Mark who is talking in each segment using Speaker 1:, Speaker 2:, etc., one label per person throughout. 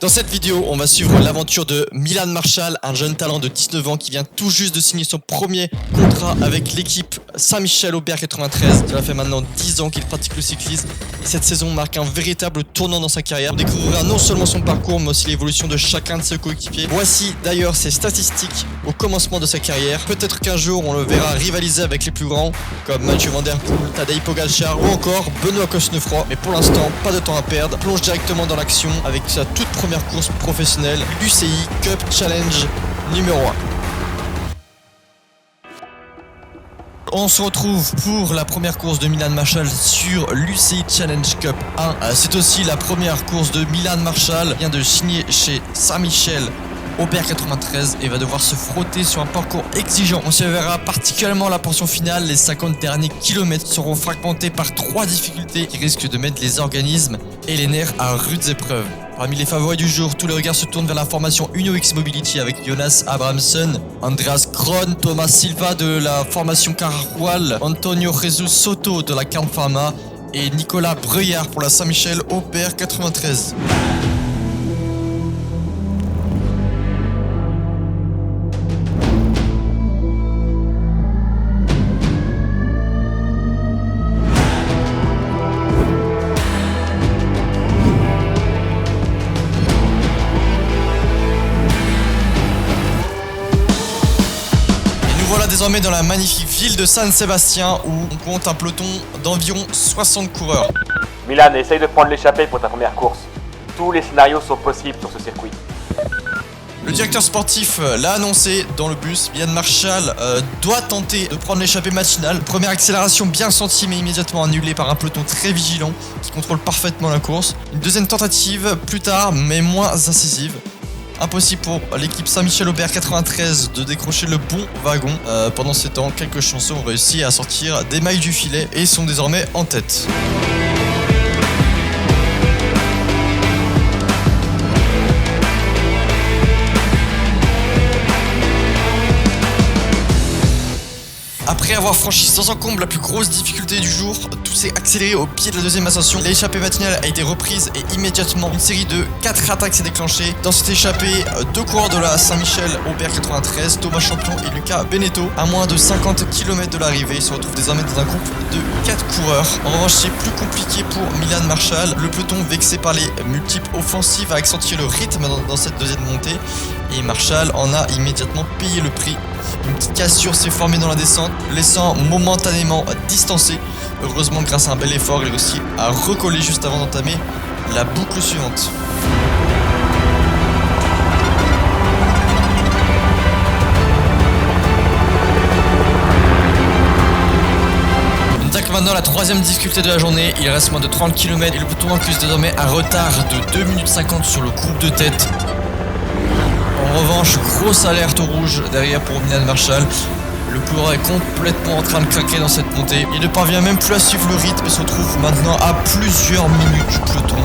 Speaker 1: Dans cette vidéo, on va suivre l'aventure de Milan Marshall, un jeune talent de 19 ans qui vient tout juste de signer son premier contrat avec l'équipe Saint-Michel-Aubert 93. Cela fait maintenant 10 ans qu'il pratique le cyclisme et cette saison marque un véritable tournant dans sa carrière. On découvrira non seulement son parcours mais aussi l'évolution de chacun de ses coéquipiers. Voici d'ailleurs ses statistiques au commencement de sa carrière. Peut-être qu'un jour on le verra rivaliser avec les plus grands comme Mathieu Van Der Poel, Tadej Pogacar ou encore Benoît Cosnefroy. Mais pour l'instant, pas de temps à perdre. Plonge directement dans l'action avec sa toute première course professionnelle, l'UCI Cup Challenge numéro 1. On se retrouve pour la première course de Milan Marshall sur l'UCI Challenge Cup 1. C'est aussi la première course de Milan Marshall. Il vient de signer chez Saint-Michel Aubert 93 et va devoir se frotter sur un parcours exigeant. On se verra particulièrement la portion finale. Les 50 derniers kilomètres seront fragmentés par 3 difficultés qui risquent de mettre les organismes et les nerfs à rudes épreuves. Parmi les favoris du jour, tous les regards se tournent vers la formation Uno X Mobility avec Jonas Abrahamsson, Andreas Kron, Thomas Silva de la formation Carajual, Antonio Jesus Soto de la Camp Pharma et Nicolas Breuillard pour la Saint-Michel Aubert 93. Voilà désormais dans la magnifique ville de San Sébastien où on compte un peloton d'environ 60 coureurs.
Speaker 2: Milan, essaye de prendre l'échappée pour ta première course. Tous les scénarios sont possibles sur ce circuit.
Speaker 1: Le directeur sportif l'a annoncé dans le bus. Milan Marshall doit tenter de prendre l'échappée matinale. Première accélération bien sentie mais immédiatement annulée par un peloton très vigilant qui contrôle parfaitement la course. Une deuxième tentative plus tard mais moins incisive. Impossible pour l'équipe Saint-Michel-Aubert 93 de décrocher le bon wagon. Pendant ces temps, quelques chanceux ont réussi à sortir des mailles du filet et sont désormais en tête. Après avoir franchi sans encombre la plus grosse difficulté du jour, tout s'est accéléré au pied de la deuxième ascension. L'échappée matinale a été reprise et immédiatement une série de 4 attaques s'est déclenchée. Dans cette échappée, 2 coureurs de la Saint-Michel Aubert 93, Thomas Champion et Lucas Beneteau. À moins de 50 km de l'arrivée, ils se retrouvent désormais dans un groupe de 4 coureurs. En revanche, c'est plus compliqué pour Milan Marshall. Le peloton, vexé par les multiples offensives, a accentué le rythme dans cette deuxième montée. Et Marshall en a immédiatement payé le prix. Une petite cassure s'est formée dans la descente, laissant momentanément distancé. Heureusement, grâce à un bel effort, il réussit à recoller juste avant d'entamer la boucle suivante. On attaque maintenant la troisième difficulté de la journée. Il reste moins de 30 km et le peloton accuse désormais un retard de 2 minutes 50 sur le groupe de tête. En revanche, grosse alerte au rouge derrière pour Milan Marshall. Le coureur est complètement en train de craquer dans cette montée. Il ne parvient même plus à suivre le rythme et se retrouve maintenant à plusieurs minutes du peloton.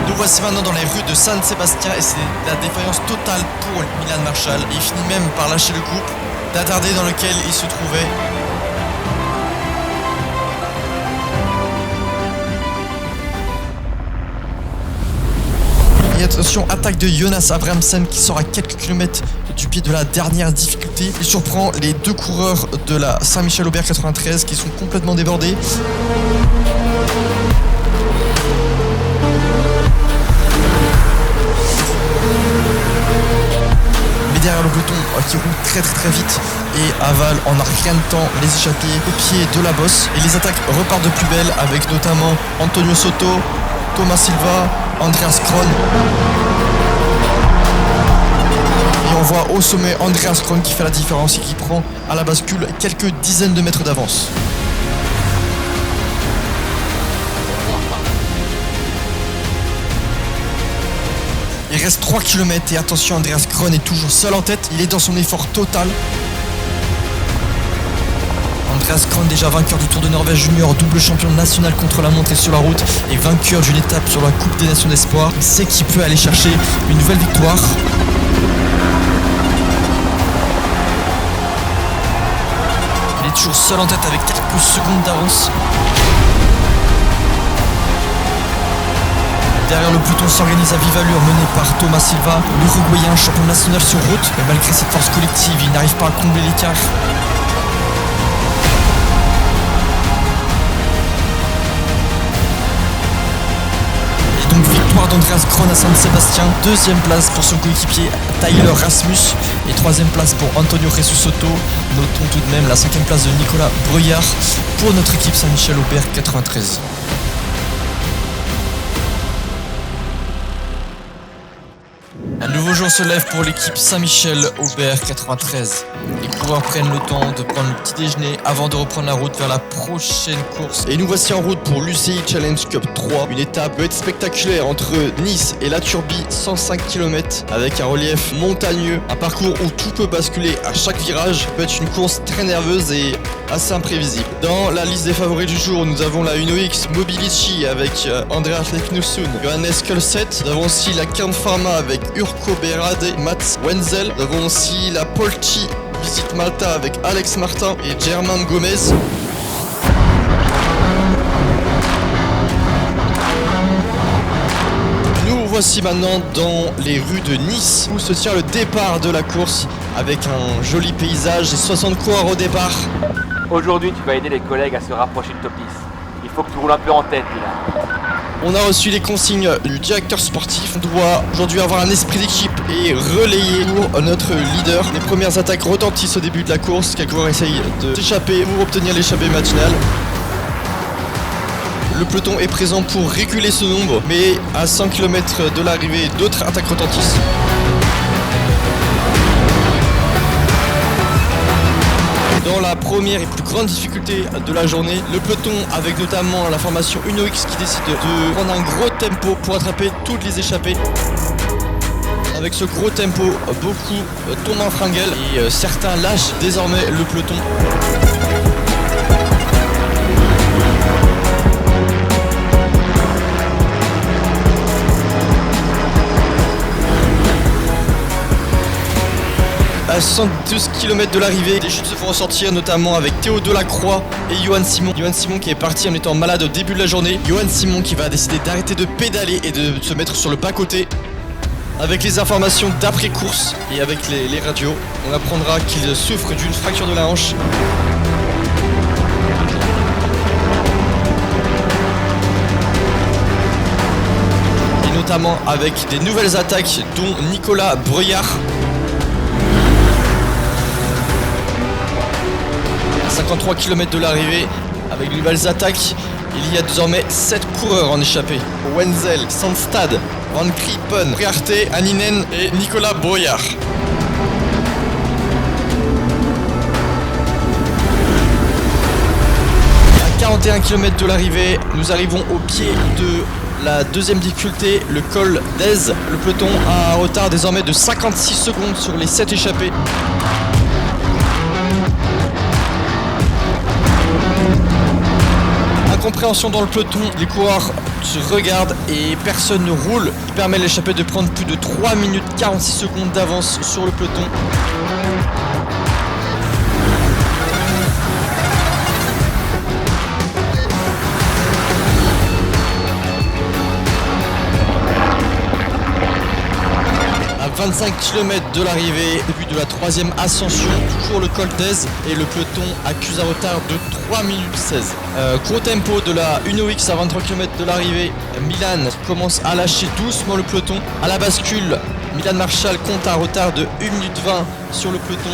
Speaker 1: Nous voici maintenant dans les rues de San Sébastien et c'est la défaillance totale pour Milan Marshall. Il finit même par lâcher le groupe d'attardé dans lequel il se trouvait. Et attention, attaque de Jonas Abrahamsson qui sort à quelques kilomètres du pied de la dernière difficulté. Il surprend les 2 coureurs de la Saint-Michel-Aubert 93 qui sont complètement débordés. Mais derrière le peloton qui roule très vite et avale en un rien de temps les échappés au pied de la bosse. Et les attaques repartent de plus belle avec notamment Antonio Soto, Thomas Silva, Andreas Kron. Et on voit au sommet Andreas Kron qui fait la différence et qui prend à la bascule quelques dizaines de mètres d'avance. Il reste 3 km et attention, Andreas Kron est toujours seul en tête. Il est dans son effort total. Andreas Kron, déjà vainqueur du Tour de Norvège Junior, double champion national contre la montre et sur la route et vainqueur d'une étape sur la Coupe des Nations d'Espoir. Il sait qu'il peut aller chercher une nouvelle victoire. Il est toujours seul en tête avec quelques secondes d'avance. Derrière le peloton s'organise à vive allure mené par Thomas Silva, l'Uruguayen champion national sur route. Mais malgré cette force collective, il n'arrive pas à combler l'écart. Donc victoire d'Andreas Kron à Saint-Sébastien, deuxième place pour son coéquipier Tyler Rasmus et troisième place pour Antonio Jesus Soto. Notons tout de même la cinquième place de Nicolas Breuillard pour notre équipe Saint-Michel-Aubert 93. Un nouveau jour se lève pour l'équipe Saint-Michel-Aubert 93. Les coureurs prennent le temps de prendre le petit déjeuner avant de reprendre la route vers la prochaine course. Et nous voici en route pour l'UCI Challenge Cup 3. Une étape peut être spectaculaire entre Nice et La Turbie, 105 km avec un relief montagneux. Un parcours où tout peut basculer à chaque virage. Ça peut être une course très nerveuse et assez imprévisible. Dans la liste des favoris du jour, nous avons la Uno X Mobilici avec Andreas Leknusson, Johannes Kulset. Nous avons aussi la Kern Pharma avec Urko Berade et Mats Wenzel. Nous avons aussi la Polchi Visite Malta avec Alex Martin et Germain Gomez. Nous voici maintenant dans les rues de Nice où se tient le départ de la course avec un joli paysage et 60 coureurs au départ.
Speaker 2: Aujourd'hui, tu vas aider les collègues à se rapprocher de top 10. Il faut que tu roules un peu en tête, Dylan.
Speaker 1: On a reçu les consignes du directeur sportif. On doit aujourd'hui avoir un esprit d'équipe et relayer pour notre leader. Les premières attaques retentissent au début de la course. Quelques coureurs essayent de s'échapper pour obtenir l'échappée matinale. Le peloton est présent pour réguler ce nombre, mais à 100 km de l'arrivée, d'autres attaques retentissent. Dans la première et plus grande difficulté de la journée, le peloton avec notamment la formation Uno X qui décide de prendre un gros tempo pour attraper toutes les échappées. Avec ce gros tempo, beaucoup tombent en fringale et certains lâchent désormais le peloton. À 112 km de l'arrivée, les chutes se font ressentir notamment avec Théo Delacroix et Johan Simon. Johan Simon qui est parti en étant malade au début de la journée. Johan Simon qui va décider d'arrêter de pédaler et de se mettre sur le bas-côté. Avec les informations d'après-course et avec les radios, on apprendra qu'il souffre d'une fracture de la hanche. Et notamment avec des nouvelles attaques dont Nicolas Breuillard. 53 km de l'arrivée, avec de nouvelles attaques, il y a désormais 7 coureurs en échappée. Wenzel, Sandstad, Van Krippen, Priarte, Anninen et Nicolas Breuillard. À 41 km de l'arrivée, nous arrivons au pied de la deuxième difficulté, le col d'Aise. Le peloton a un retard désormais de 56 secondes sur les 7 échappés. Incompréhension dans le peloton, les coureurs se regardent et personne ne roule, qui permet à l'échappée de prendre plus de 3 minutes 46 secondes d'avance sur le peloton. À 25 km de l'arrivée, début de la troisième ascension, toujours le col d'Aise et le peloton accuse un retard de 3 minutes 16. Gros tempo de la Uno X à 23 km de l'arrivée, Milan commence à lâcher doucement le peloton. À la bascule, Milan Marshall compte un retard de 1 minute 20 sur le peloton.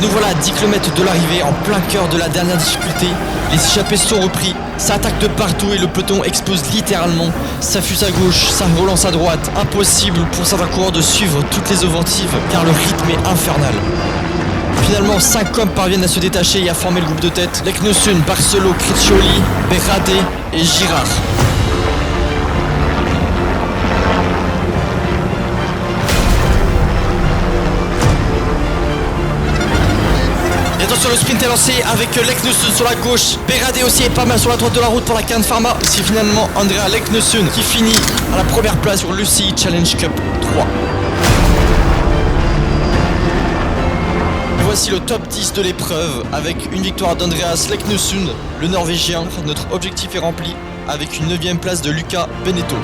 Speaker 1: Nous voilà à 10 km de l'arrivée, en plein cœur de la dernière difficulté. Les échappés sont repris, ça attaque de partout et le peloton explose littéralement. Ça fuse à gauche, ça relance à droite. Impossible pour certains coureurs de suivre toutes les offensives car le rythme est infernal. Finalement, 5 hommes parviennent à se détacher et à former le groupe de tête. Leknusson, Barcelo, Criccioli, Berrade et Girard. le sprint est lancé avec Leknessund sur la gauche. Berade aussi est pas mal sur la droite de la route pour la Can Pharma. C'est finalement Andrea Leknessund qui finit à la première place sur l'UCI Challenge Cup 3. Voici le top 10 de l'épreuve avec une victoire d'Andreas Leknessund, le Norvégien. Notre objectif est rempli avec une 9ème place de Luca Beneteau.